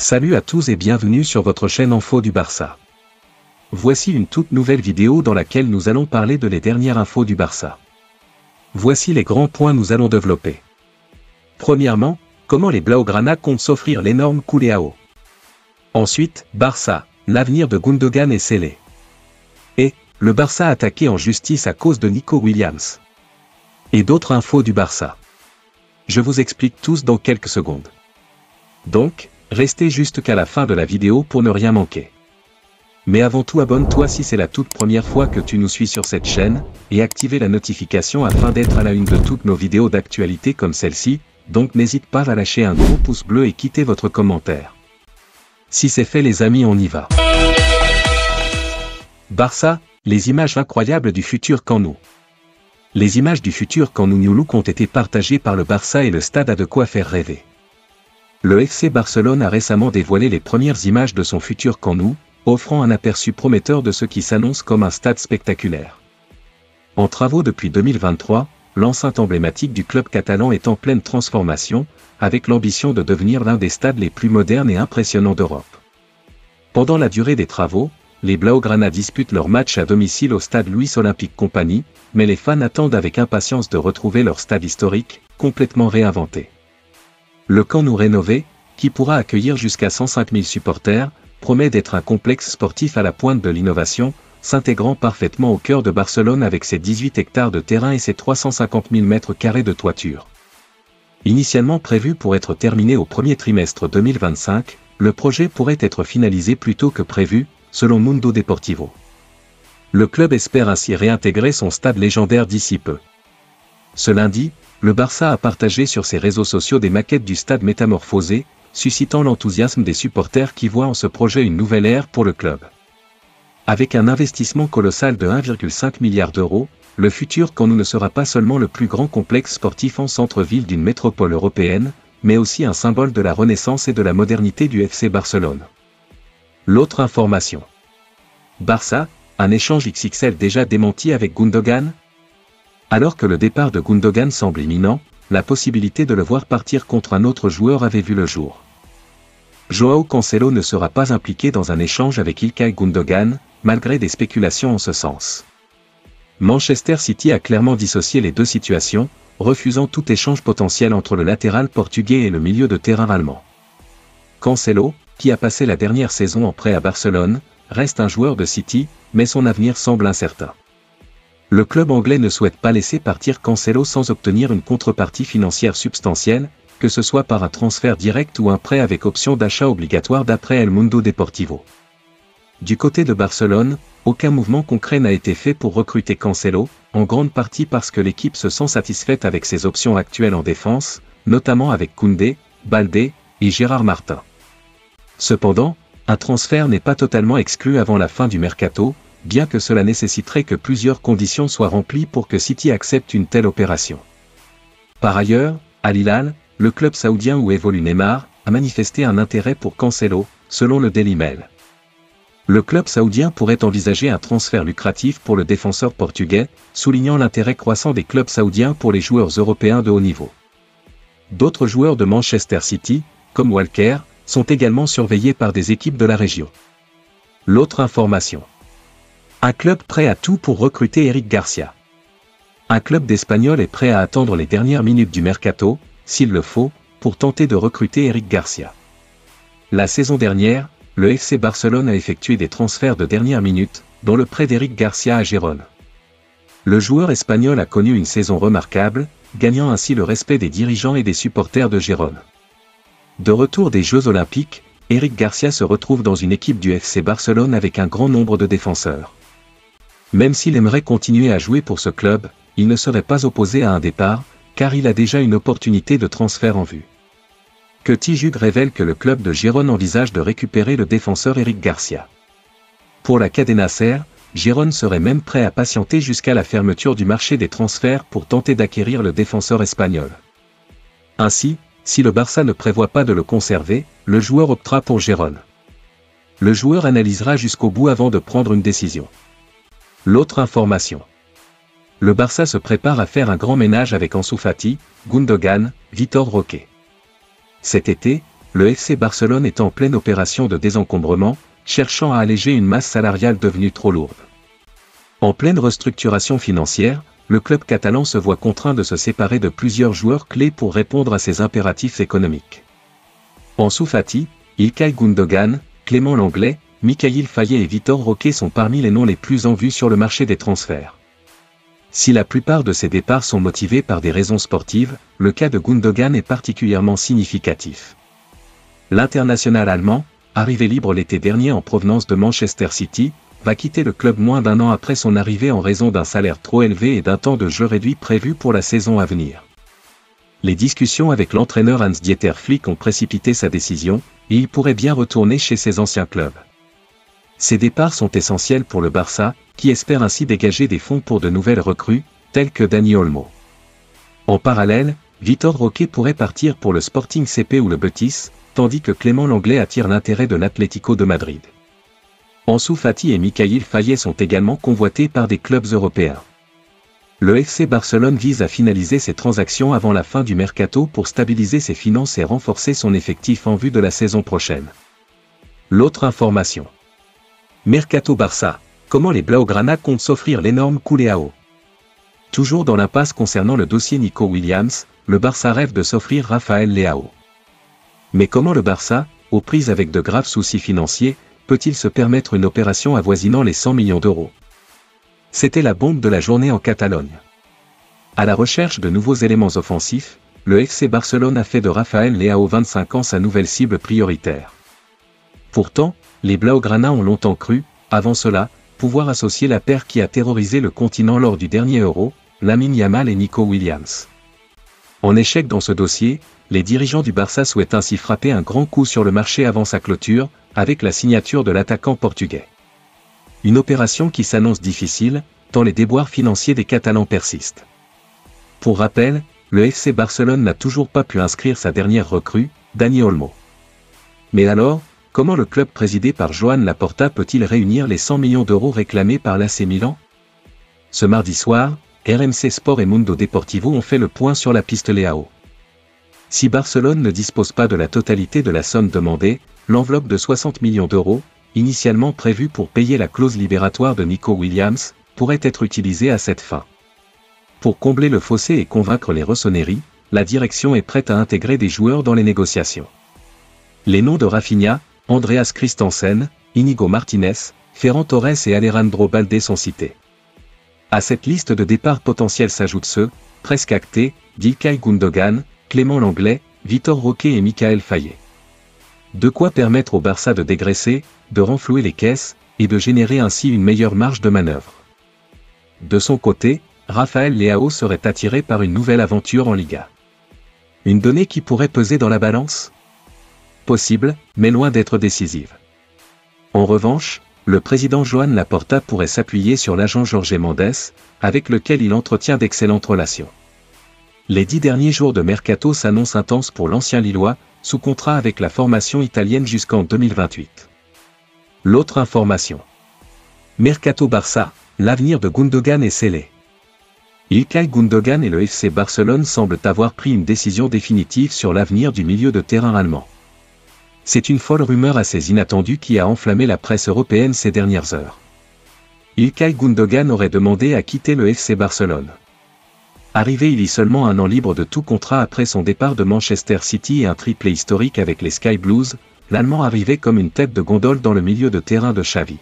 Salut à tous et bienvenue sur votre chaîne Info du Barça. Voici une toute nouvelle vidéo dans laquelle nous allons parler de les dernières infos du Barça. Voici les grands points nous allons développer. Premièrement, comment les Blaugrana comptent s'offrir l'énorme Culeao. Ensuite, Barça, l'avenir de Gundogan est scellé. Et, le Barça attaqué en justice à cause de Nico Williams. Et d'autres infos du Barça. Je vous explique tous dans quelques secondes. Donc, restez jusqu'à la fin de la vidéo pour ne rien manquer. Mais avant tout abonne-toi si c'est la toute première fois que tu nous suis sur cette chaîne, et activez la notification afin d'être à la une de toutes nos vidéos d'actualité comme celle-ci, donc n'hésite pas à lâcher un gros pouce bleu et quitter votre commentaire. Si c'est fait les amis, on y va. Barça, les images incroyables du futur Camp Nou. Les images du futur Camp Nou New Look ont été partagées par le Barça et le stade a de quoi faire rêver. Le FC Barcelone a récemment dévoilé les premières images de son futur Camp Nou, offrant un aperçu prometteur de ce qui s'annonce comme un stade spectaculaire. En travaux depuis 2023, l'enceinte emblématique du club catalan est en pleine transformation, avec l'ambition de devenir l'un des stades les plus modernes et impressionnants d'Europe. Pendant la durée des travaux, les Blaugrana disputent leurs matchs à domicile au stade Luis Olympique Company, mais les fans attendent avec impatience de retrouver leur stade historique, complètement réinventé. Le Camp Nou rénové, qui pourra accueillir jusqu'à 105 000 supporters, promet d'être un complexe sportif à la pointe de l'innovation, s'intégrant parfaitement au cœur de Barcelone avec ses 18 hectares de terrain et ses 350 000 mètres carrés de toiture. Initialement prévu pour être terminé au premier trimestre 2025, le projet pourrait être finalisé plus tôt que prévu, selon Mundo Deportivo. Le club espère ainsi réintégrer son stade légendaire d'ici peu. Ce lundi, le Barça a partagé sur ses réseaux sociaux des maquettes du stade métamorphosé, suscitant l'enthousiasme des supporters qui voient en ce projet une nouvelle ère pour le club. Avec un investissement colossal de 1,5 milliard d'euros, le futur Camp Nou ne sera pas seulement le plus grand complexe sportif en centre-ville d'une métropole européenne, mais aussi un symbole de la renaissance et de la modernité du FC Barcelone. L'autre information. Barça, un échange XXL déjà démenti avec Gundogan? Alors que le départ de Gundogan semble imminent, la possibilité de le voir partir contre un autre joueur avait vu le jour. Joao Cancelo ne sera pas impliqué dans un échange avec Ilkay Gundogan, malgré des spéculations en ce sens. Manchester City a clairement dissocié les deux situations, refusant tout échange potentiel entre le latéral portugais et le milieu de terrain allemand. Cancelo, qui a passé la dernière saison en prêt à Barcelone, reste un joueur de City, mais son avenir semble incertain. Le club anglais ne souhaite pas laisser partir Cancelo sans obtenir une contrepartie financière substantielle, que ce soit par un transfert direct ou un prêt avec option d'achat obligatoire d'après El Mundo Deportivo. Du côté de Barcelone, aucun mouvement concret n'a été fait pour recruter Cancelo, en grande partie parce que l'équipe se sent satisfaite avec ses options actuelles en défense, notamment avec Koundé, Baldé et Gérard Martin. Cependant, un transfert n'est pas totalement exclu avant la fin du mercato, bien que cela nécessiterait que plusieurs conditions soient remplies pour que City accepte une telle opération. Par ailleurs, Al Hilal, le club saoudien où évolue Neymar, a manifesté un intérêt pour Cancelo, selon le Daily Mail. Le club saoudien pourrait envisager un transfert lucratif pour le défenseur portugais, soulignant l'intérêt croissant des clubs saoudiens pour les joueurs européens de haut niveau. D'autres joueurs de Manchester City, comme Walker, sont également surveillés par des équipes de la région. L'autre information. Un club prêt à tout pour recruter Eric Garcia. Un club d'Espagnols est prêt à attendre les dernières minutes du mercato, s'il le faut, pour tenter de recruter Eric Garcia. La saison dernière, le FC Barcelone a effectué des transferts de dernière minute, dont le prêt d'Eric Garcia à Gérone. Le joueur espagnol a connu une saison remarquable, gagnant ainsi le respect des dirigeants et des supporters de Gérone. De retour des Jeux Olympiques, Eric Garcia se retrouve dans une équipe du FC Barcelone avec un grand nombre de défenseurs. Même s'il aimerait continuer à jouer pour ce club, il ne serait pas opposé à un départ, car il a déjà une opportunité de transfert en vue. Que Tijugue révèle que le club de Gérone envisage de récupérer le défenseur Eric Garcia. Pour la Cadena Ser, Gérone serait même prêt à patienter jusqu'à la fermeture du marché des transferts pour tenter d'acquérir le défenseur espagnol. Ainsi, si le Barça ne prévoit pas de le conserver, le joueur optera pour Gérone. Le joueur analysera jusqu'au bout avant de prendre une décision. L'autre information. Le Barça se prépare à faire un grand ménage avec Ansu Fati, Gundogan, Vitor Roque. Cet été, le FC Barcelone est en pleine opération de désencombrement, cherchant à alléger une masse salariale devenue trop lourde. En pleine restructuration financière, le club catalan se voit contraint de se séparer de plusieurs joueurs clés pour répondre à ses impératifs économiques. Ansu Fati, İlkay Gündoğan, Clément Lenglet, Mikayil Faye et Vitor Roque sont parmi les noms les plus en vue sur le marché des transferts. Si la plupart de ces départs sont motivés par des raisons sportives, le cas de Gündoğan est particulièrement significatif. L'international allemand, arrivé libre l'été dernier en provenance de Manchester City, va quitter le club moins d'un an après son arrivée en raison d'un salaire trop élevé et d'un temps de jeu réduit prévu pour la saison à venir. Les discussions avec l'entraîneur Hans-Dieter Flick ont précipité sa décision, et il pourrait bien retourner chez ses anciens clubs. Ces départs sont essentiels pour le Barça, qui espère ainsi dégager des fonds pour de nouvelles recrues, telles que Dani Olmo. En parallèle, Vitor Roque pourrait partir pour le Sporting CP ou le Betis, tandis que Clément Lenglet attire l'intérêt de l'Atlético de Madrid. Ansu Fati et Mikayil Faye sont également convoités par des clubs européens. Le FC Barcelone vise à finaliser ces transactions avant la fin du mercato pour stabiliser ses finances et renforcer son effectif en vue de la saison prochaine. L'autre information. Mercato Barça, comment les Blaugrana comptent s'offrir l'énorme coup Leao. Toujours dans l'impasse concernant le dossier Nico Williams, le Barça rêve de s'offrir Rafael Leao. Mais comment le Barça, aux prises avec de graves soucis financiers, peut-il se permettre une opération avoisinant les 100 millions d'euros? C'était la bombe de la journée en Catalogne. À la recherche de nouveaux éléments offensifs, le FC Barcelone a fait de Rafael Leao 25 ans sa nouvelle cible prioritaire. Pourtant, les Blaugrana ont longtemps cru, avant cela, pouvoir associer la paire qui a terrorisé le continent lors du dernier Euro, Lamine Yamal et Nico Williams. En échec dans ce dossier, les dirigeants du Barça souhaitent ainsi frapper un grand coup sur le marché avant sa clôture, avec la signature de l'attaquant portugais. Une opération qui s'annonce difficile, tant les déboires financiers des Catalans persistent. Pour rappel, le FC Barcelone n'a toujours pas pu inscrire sa dernière recrue, Dani Olmo. Mais alors, comment le club présidé par Joan Laporta peut-il réunir les 100 millions d'euros réclamés par l'AC Milan? Ce mardi soir, RMC Sport et Mundo Deportivo ont fait le point sur la piste Leao. Si Barcelone ne dispose pas de la totalité de la somme demandée, l'enveloppe de 60 millions d'euros, initialement prévue pour payer la clause libératoire de Nico Williams, pourrait être utilisée à cette fin. Pour combler le fossé et convaincre les Rossoneri, la direction est prête à intégrer des joueurs dans les négociations. Les noms de Rafinha, Andreas Christensen, Inigo Martinez, Ferran Torres et Alejandro Balde sont cités. À cette liste de départs potentiels s'ajoutent ceux, presque actés, d'Ilkay Gündoğan, Clément Lenglet, Vitor Roque et Mikayil Faye. De quoi permettre au Barça de dégraisser, de renflouer les caisses, et de générer ainsi une meilleure marge de manœuvre. De son côté, Rafael Leao serait attiré par une nouvelle aventure en Liga. Une donnée qui pourrait peser dans la balance? Possible, mais loin d'être décisive. En revanche, le président Joan Laporta pourrait s'appuyer sur l'agent Jorge Mendes, avec lequel il entretient d'excellentes relations. Les 10 derniers jours de mercato s'annoncent intenses pour l'ancien Lillois, sous contrat avec la formation italienne jusqu'en 2028. L'autre information. Mercato Barça, l'avenir de Gündoğan est scellé. İlkay Gündoğan et le FC Barcelone semblent avoir pris une décision définitive sur l'avenir du milieu de terrain allemand. C'est une folle rumeur assez inattendue qui a enflammé la presse européenne ces dernières heures. İlkay Gündoğan aurait demandé à quitter le FC Barcelone. Arrivé il y seulement un an libre de tout contrat après son départ de Manchester City et un triplé historique avec les Sky Blues, l'Allemand arrivait comme une tête de gondole dans le milieu de terrain de Xavi.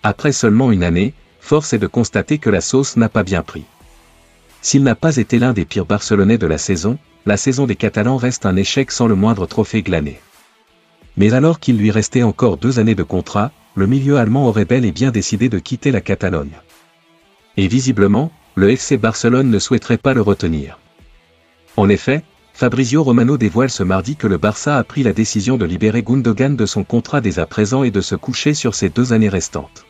Après seulement une année, force est de constater que la sauce n'a pas bien pris. S'il n'a pas été l'un des pires Barcelonais de la saison des Catalans reste un échec sans le moindre trophée glané. Mais alors qu'il lui restait encore 2 années de contrat, le milieu allemand aurait bel et bien décidé de quitter la Catalogne. Et visiblement, le FC Barcelone ne souhaiterait pas le retenir. En effet, Fabrizio Romano dévoile ce mardi que le Barça a pris la décision de libérer Gündoğan de son contrat dès à présent et de se coucher sur ses 2 années restantes.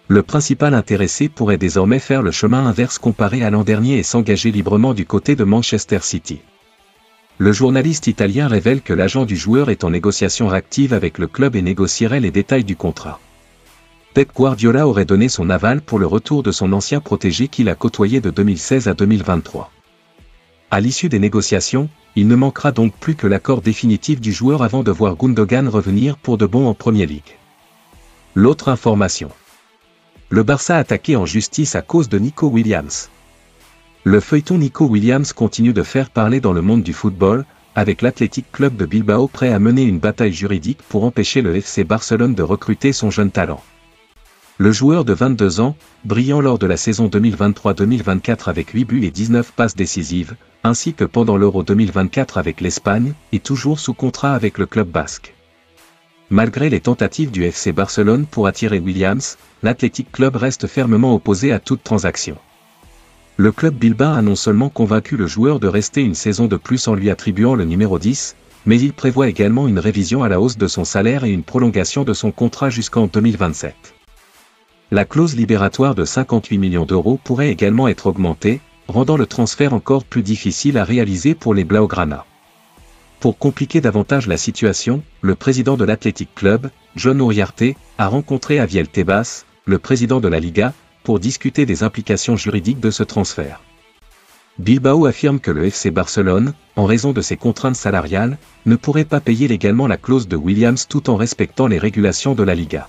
Le principal intéressé pourrait désormais faire le chemin inverse comparé à l'an dernier et s'engager librement du côté de Manchester City. Le journaliste italien révèle que l'agent du joueur est en négociation active avec le club et négocierait les détails du contrat. Pep Guardiola aurait donné son aval pour le retour de son ancien protégé qu'il a côtoyé de 2016 à 2023. À l'issue des négociations, il ne manquera donc plus que l'accord définitif du joueur avant de voir Gundogan revenir pour de bon en Premier League. L'autre information. Le Barça attaqué en justice à cause de Nico Williams. Le feuilleton Nico Williams continue de faire parler dans le monde du football, avec l'Athletic Club de Bilbao prêt à mener une bataille juridique pour empêcher le FC Barcelone de recruter son jeune talent. Le joueur de 22 ans, brillant lors de la saison 2023-2024 avec 8 buts et 19 passes décisives, ainsi que pendant l'Euro 2024 avec l'Espagne, est toujours sous contrat avec le club basque. Malgré les tentatives du FC Barcelone pour attirer Williams, l'Athletic Club reste fermement opposé à toute transaction. Le club bilbain a non seulement convaincu le joueur de rester une saison de plus en lui attribuant le numéro 10, mais il prévoit également une révision à la hausse de son salaire et une prolongation de son contrat jusqu'en 2027. La clause libératoire de 58 millions d'euros pourrait également être augmentée, rendant le transfert encore plus difficile à réaliser pour les Blaugrana. Pour compliquer davantage la situation, le président de l'Athletic Club, John Uriarte, a rencontré Aviel Tebas, le président de la Liga, pour discuter des implications juridiques de ce transfert. Bilbao affirme que le FC Barcelone, en raison de ses contraintes salariales, ne pourrait pas payer légalement la clause de Williams tout en respectant les régulations de la Liga.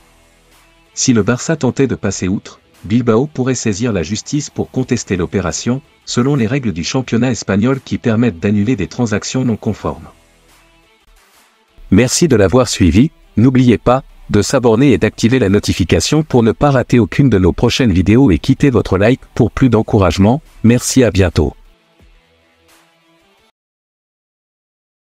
Si le Barça tentait de passer outre, Bilbao pourrait saisir la justice pour contester l'opération, selon les règles du championnat espagnol qui permettent d'annuler des transactions non conformes. Merci de l'avoir suivi, n'oubliez pas de s'abonner et d'activer la notification pour ne pas rater aucune de nos prochaines vidéos et quittez votre like pour plus d'encouragement. Merci, à bientôt.